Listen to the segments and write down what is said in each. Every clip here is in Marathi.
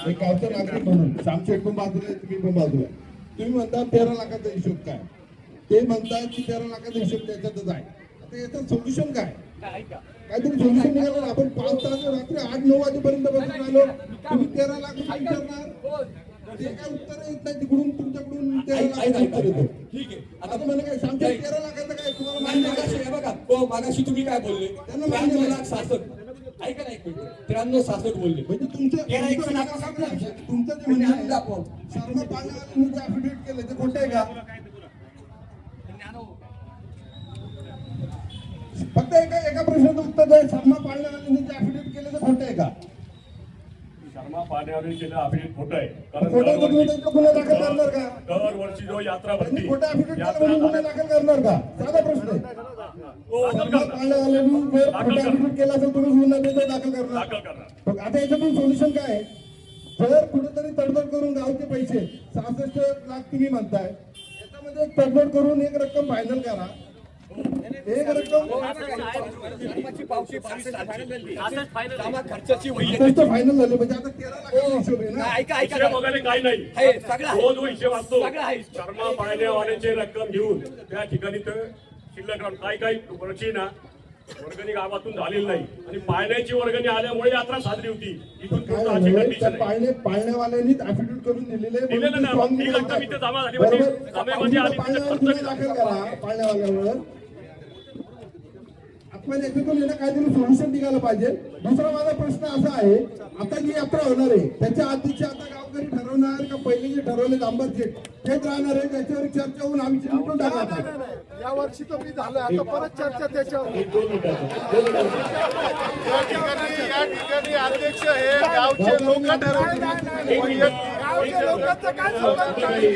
एक गावचा नागरिक म्हणून आमच्या पण बाजूला आहे, तुम्ही पण बाजूला आहे. तुम्ही म्हणता 13 लाखाचा हिशोब काय, ते म्हणतात की 13 लाखाचा हिशोब त्याच्यातच आहे. आता याचं सोल्युशन काय, काहीतरी सोल्युशन निघालं. आपण 5 तास रात्री 8-9 वाजेपर्यंत बसून आलो, तुम्ही 13 लाख विचारणार, ते काय उत्तर येत नाही तिकडून, तुमच्याकडून 13 लाख उत्तर येतो. ठीक आहे. आता मला काय सांगता 13 लाखाचं काय तुम्हाला मान्य आहे? बघा तो मागाशी तुम्ही काय बोलले, त्यांना मान्य 63,66 ऐका ना एक मिनिट, 63,66 बोलले म्हणजे तुमचं जे म्हणणं आहे, शर्मा पाण्यावाल्यांनी जे affidavit केलं ते खोटं आहे का? फक्त एका प्रश्नाचं उत्तर द्या. शर्मा पाण्यावाल्यांनी जे affidavit केलं ते खोटं आहे का? शर्मा पाण्यावर केलं अभिजित खोटं आहे. खोटं तर तुम्ही त्यांचा गुन्हा दाखल करणार का? दरवर्षी जो यात्रा त्यांनी भरती खोटं affidavit केलं म्हणून गुन्हा दाखल करणार का? साधा प्रश्न आहे. शर्मा पाण्यावाल्यांनी जर खोटं affidavit केलं असेल तुम्ही गुन्हा दाखल करणार. मग आता याच्यातून सोल्युशन काय आहे? जर कुठेतरी तडजोड करून गावचे पैसे 66 लाख तुम्ही म्हणताय, याच्यामध्ये एक तडजोड करून एक रक्कम फायनल करा. एक रक्कम फायनल झाली म्हणजे आता 13 लाखाचा हिशोब आहे ना. हिशोब वगैरे काही नाही, रोज हिशोब असतो. शर्मा पाण्यावाल्याची रक्कम घेऊन त्या ठिकाणी तर शिल्लक राहून काही वर्षी ना वर्गणी गावातून झालेली नाही आणि पाण्याची वर्गणी आल्यामुळे यात्रा साजरी होती. इथून पुढे अशी कंडिशन आहे. पाळण्यावाल्यांनीच affidavit करून दिलेले दिलेलं ना, मग ती रक्कम इथे जमा झाली म्हणजे जमेमध्ये आली, तिथे खर्च केला. दाखल करा पाळण्यावाल्यावर. आपण याच्यातून याला काहीतरी सोल्युशन निघालं पाहिजे. दुसरा माझा प्रश्न असा आहे, आता जी यात्रा होणार आहे त्याच्या आधीचे आता गावकरी ठरवणार का पहिले जे ठरवले दांबर शेठ तेच राहणार आहे, त्याच्यावर चर्चा होऊन आम्ही चिंतून टाकणार. या वर्षी तर मी झालं, आता परत चर्चा त्याच्यावर. या ठिकाणी अध्यक्ष हे गावचे लोक ठरवतात, लोकांचं काय संबंध नाही,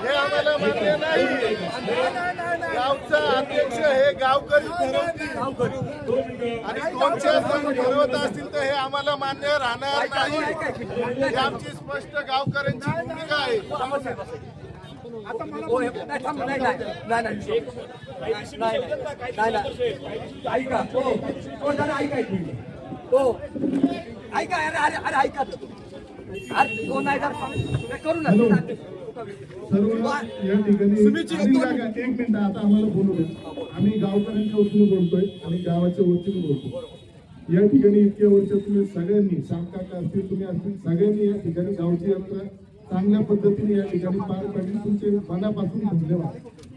हे आम्हाला मान्य नाही. गावचा अध्यक्ष हे गावकरी ठरवतील आणि कोणत्या ठरवत असतील तर हे आम्हाला मान्य राहणार नाही. ही आमची स्पष्ट गावकऱ्यांची भूमिका आहे. आता मला ऐका ऐका एक मिनिट हो ऐका अरे अरे ऐका अरे 2000 करू ना सर्व या ठिकाणी एक मिनिट आता आम्हाला बोलू द्या. आम्ही गावकऱ्यांच्या वतीने बोलतोय आणि गावाच्या वतीने बोलतोय. या ठिकाणी इतक्या वर्ष तुम्ही सगळ्यांनी शांतता असतील, तुम्ही असतील, सगळ्यांनी या ठिकाणी गावची यात्रा चांगल्या पद्धतीने या ठिकाणी पार पाडली. तुमचे मनापासून धन्यवाद.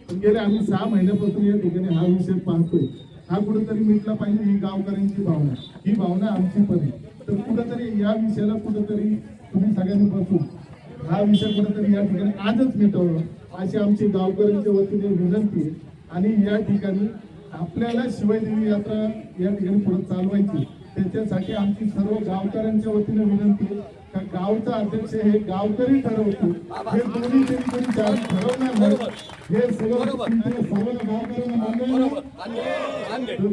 पण गेल्या आम्ही 6 महिन्यापासून या ठिकाणी हा विषय पाहतोय. हा कुठेतरी मिटला पाहिजे, ही गावकऱ्यांची भावना, ही भावना आमची पण आहे. तर कुठेतरी या विषयाला कुठेतरी तुम्ही सगळ्यांनी बसून हा विषय कुठेतरी या ठिकाणी आजच मिटवलं अशी आमची गावकऱ्यांच्या वतीने विनंती आहे. आणि या ठिकाणी आपल्याला शिवायदेवी यात्रा या ठिकाणी पुढे चालवायची, त्याच्यासाठी आमची सर्व गावकऱ्यांच्या वतीने विनंती आहे का गावचा अध्यक्ष हे गावकरी ठरवतो, हे दोन्ही कोणी ठरवणार नाही. हे सगळं गावकऱ्यांना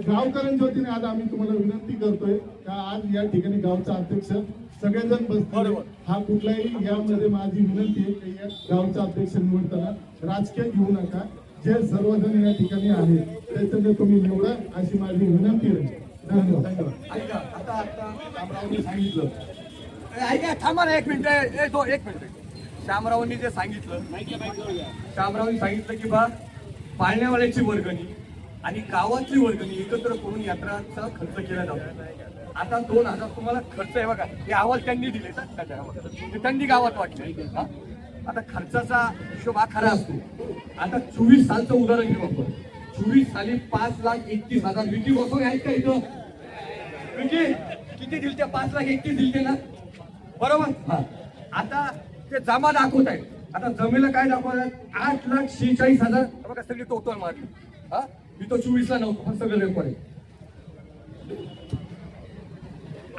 गावकऱ्यांच्या वतीने आज आम्ही तुम्हाला विनंती करतोय का आज या ठिकाणी गावचा अध्यक्ष सगळेजण बसतील. हा कुठलाही यामध्ये माझी विनंती आहे की या गावचा अध्यक्ष निवडताना राजकीय घेऊ नका. जे सर्वजण या ठिकाणी आहेत त्याच्याने तुम्ही निवडा अशी माझी विनंती आहे. धन्यवाद. ऐका आता शामरावनी सांगितलं, ऐका थांबा ना एक मिनिट एक मिनिट. शामरावनी जे सांगितलं, शामरावनी सांगितलं की बा पाळण्यावाल्याची वर्गणी आणि गावातली वर्गणी एकत्र करून यात्राचा खर्च केला जातो. आता 2000 तुम्हाला खर्च आहे बघा, हे अहवाल त्यांनी दिले तर त्यांनी गावात वाटले. आता खर्चाचा हिशोब हा खरा असतो. आता 24 सालचं उदाहरण घेऊ आपण. 24 साली 5,31,000 विकी वसूल आहेत का इथं? विकी किती दिलते? 5,31,000 दिलते ना, बरोबर. हा आता ते जमा दाखवत आहेत. आता जमेला काय दाखवतात? 8,46,000 बघा सगळी टोटल मारली. हा मी तो 24ला नव्हतो, पण सगळं रेकॉर्ड आहे.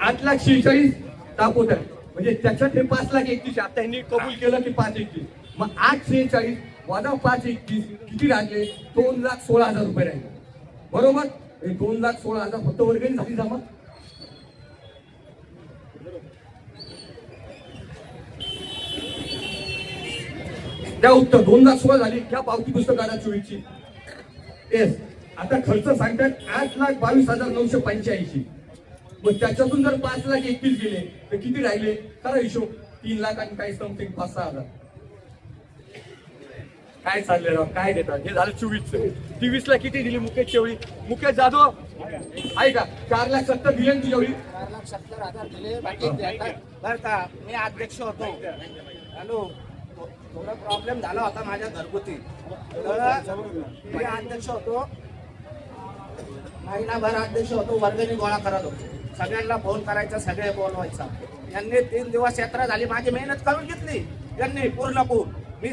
8,46,000 दाखवत आहे म्हणजे त्याच्यात हे 5,31,000. आता यांनी कबूल केलं की 5,31,000, मग 8,46 वजा 5,31 किती राहिले? 2,16,000 रुपये राहिले, बरोबर. हे 2,16,000 फक्त वर्गणी झाली जमा. त्या उत्तर 2,16,000 झाली. घ्या पावती पुस्तकाला 24ची. येस. आता खर्च सांगतात 8,22,985. मग त्याच्यातून जर 5,21,000 गेले तर किती राहिले? खरा हिशोब 3 लाख आणि काही समथिंग 5-6 हजार. काय चाललंय राव, काय देतात? हे झालं 24चं. 23ला किती दिली मुकेश शेवळी? मुकेश जाधव आहे का? 4,70,000 दिले ना तुझ्या वेळी? 4,70,000 दिले. बाकी बरं का, मी अध्यक्ष होतो. हॅलो, थोडा प्रॉब्लेम झाला होता माझ्या घरगुती. तर मी अध्यक्ष होतो, महिनाभर अध्यक्ष होतो, वर्गणी गोळा करत होतो. सगळ्यांना फोन करायचा, सगळे बोलवायचा. यांनी 3 दिवस यात्रा झाली, माझी मेहनत करून घेतली यांनी पूर्णपूर. मी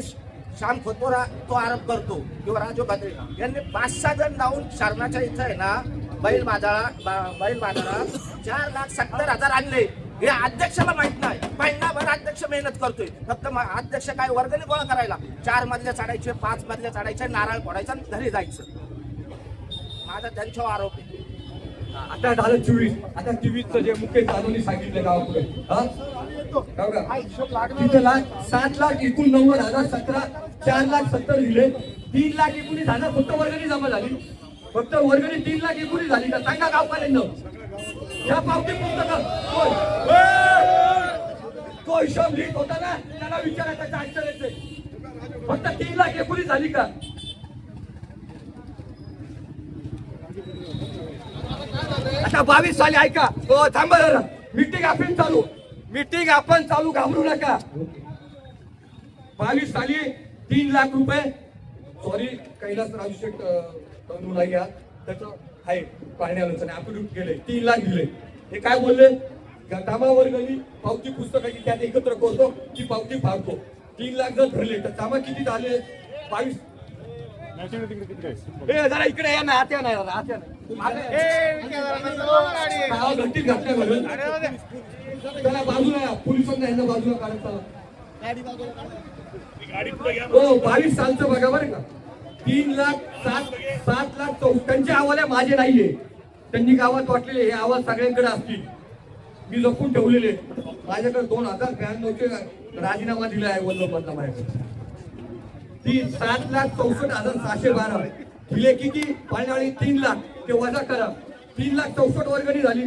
श्याम खोतोरा तो आरोप करतो किंवा राजू खात्रे यांनी 5-6 जण जाऊन शरणाच्या इथं आहे ना बैल बाजारात 4,70,000 आणले. हे अध्यक्षाला माहित नाही. महिनाभर अध्यक्ष मेहनत करतोय. फक्त अध्यक्ष काय वर्गणी गोळा करायला 4 मजले चढायचे, 5 मजले चढायचे, नारळ फोडायचा आणि घरी जायचं. माझा त्यांच्यावर आरोप आहे. आता झालं 24. आता 23चं जे मुकेश जाधवनी सांगितलं गावापुढे, तिथे 7 लाख एकूण 90,017, 4,70,000 दिले. 3,19,000 फक्त वर्गणी जमा झाली. फक्त वर्गणी 3,19,000 झाली का? सांगा गावकऱ्यांना. या पावती पुस्तकात तो हिशोब लिहित होता ना, त्याला विचारायचं काय करायचंय. फक्त 3,19,000 झाली का? आता 22 साली ऐका. हो थांबा जरा. मीटिंग आपण चालू, घाबरू नका. 22 साली 3 लाख रुपये, सॉरी कैलास राजशेठ तरुणला घ्या, त्याचं आहे पाण्याचं ऍप्रूव्ह केले, 3 लाख दिले. हे काय बोलले? कामा वर्गणी पावती पुस्तकाची त्यात एकत्र करतो की पावती फाडतो. 3 लाख जर धरले तर कामा किती झाले? 22. जरा इकडे या ना, आत्या नाही दादा, आत्या नाही. घंटीत घातल्या घालून त्याला बाजूला, पोलिसांना यांना बाजूला काढत चला. हो 22 सालचं बघा बरं का. 3,07,04,000 त्यांचे अहवाल माझे नाहीये. त्यांनी गावात वाटलेले हे अहवाल सगळ्यांकडे असतील. मी जपून ठेवलेले. माझ्याकडे 2092चे राजीनामा दिला आहे वल्लभपंतला माझ्याकडे. 7,64,612 दिले. किती? पाण्यावाळी 3 लाख, ते वजा करा. 3,64,000 वर्गणी झाली.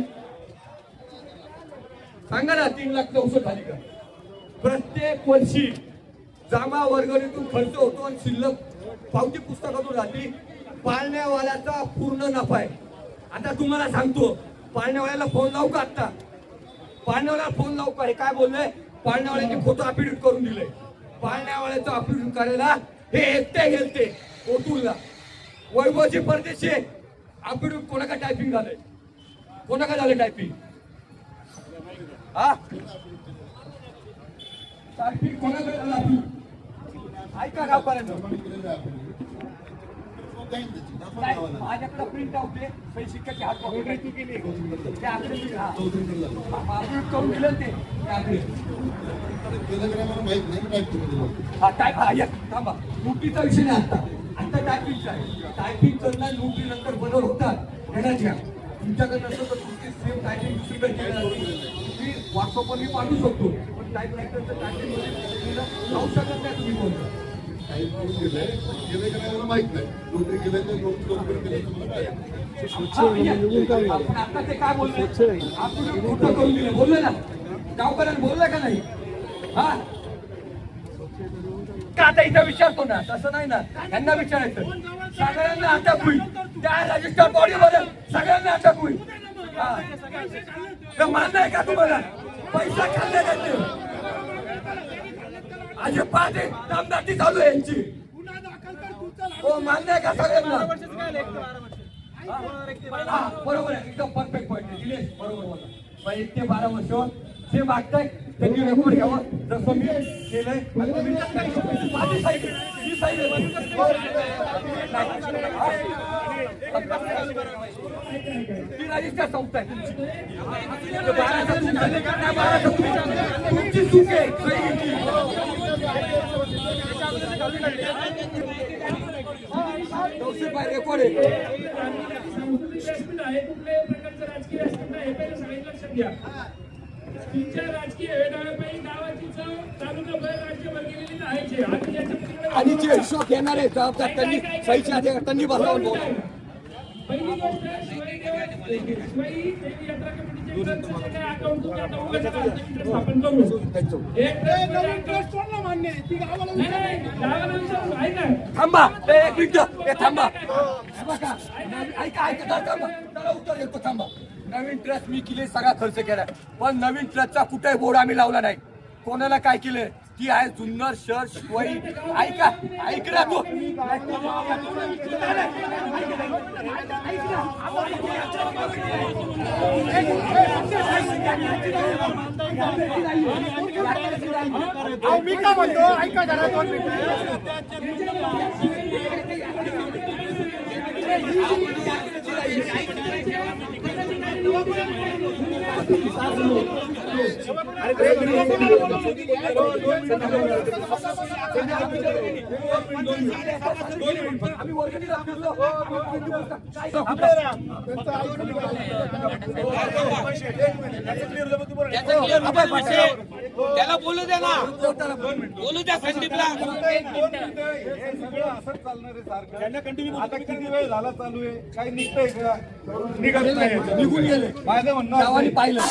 सांगा ना 3,64,000 झाली का? प्रत्येक वर्षी जमा वर्गणीतून खर्च होतो आणि शिल्लक पावती पुस्तकातून जाते. पाळण्यावाल्याचा पूर्ण नफा आहे. आता तुम्हाला सांगतो, पाळण्यावाल्याला फोन लावू का? आता पाळण्यावाल्याला फोन लावू का? हे काय बोलले? पाळण्यावाल्याचे फोटो अफिडेव्हिट करून दिले. पाळण्यावाल्याचं अफिडेव्हिट करायला हे एकटे गेलते ओटूला. वैभवजी परदेशी अफिडेव्हिट कोणाका टायपिंग झालंय? कोणाका झालं टायपिंग? हा टायपिंग कोणाकडे झालं? ऐका गावकऱ्यांना, माझ्याकडे प्रिंट आउट आहे. शिक्क्याची हात करून दिलं ते. थांबा, नोटीचा विषय नाही आता टायपिंगचा आहे. टायपिंग करणार नोटी नंतर बदल होतात. घेण्यात घ्या. तुमच्याकडे नसतं तर तुमची सेम टायपिंग दुसरीकडे तुम्ही व्हॉट्सअपवर मी पाठवू शकतो. पण टाईप रायटरचं टायपिंग लावू शकत नाही तुम्ही कोणतं. आता ते काय बोलले? आपण खोटं करून दिलं बोललं ना, गावकऱ्यांना बोललं का नाही? हा का आता इथं विचारतो ना, तसं नाही ना. यांना विचारायचं सगळ्यांना अटक होईल. त्या रजिस्टर बॉडीमध्ये सगळ्यांना अटक होईल. मान्य आहे का तुम्हाला? पैसा खाल्ले जाते अजिबात दामदाटी चालू आहे यांची. हो मान्य आहे का सगळ्यांना? बरोबर आहे, एकदम परफेक्ट पॉईंट आहे. दिलेश बरोबर बोला. 1 ते 12 वर्ष जे मागताय त्यांनी रेकॉर्ड घ्यावं. जसं मी केलंय माझी साईड ही साईड ती रजिस्टर संस्था आहे तुमची चूक आहे. रेकॉर्ड आहे. कुठल्याही प्रकारचं राजकीय असतं हे पहिलं सांगितलं लक्षात घ्या. तुमच्या राजकीय वेळापैकी गावाची चव तालुकाभर राज्यभर गेलेली आहे. आणि जे हिशोब घेणार आहे त्यांनी सहीच्या त्यांनी बसवून पहिली गोष्ट शिवाजी देवाची शिवाई देवी यात्रा कमिटीचे अकाउंट तुम्ही आता उघडणार स्थापन करू एक मान्य नाही गावाला विचारू ऐका थांबा एक मिनिट थांबा बघा ऐका थांबा त्याला उत्तर देतो थांबा नवीन ट्रस्ट मी केली सगळा खर्च केला पण नवीन ट्रस्टचा कुठेही बोर्ड आम्ही लावला नाही कोणाला काय केलं ती आहे जुन्नर शहर शिवाई ऐका ऐक ना तू मी का म्हणतो ऐका जरा 2 त्याला बोलू द्या ना बोलू द्या संदीपला आता किती वेळ झाला चालू आहे काही निघतंय का निघत नाही निघून गेले माझं म्हणणं गावाने पाहिलं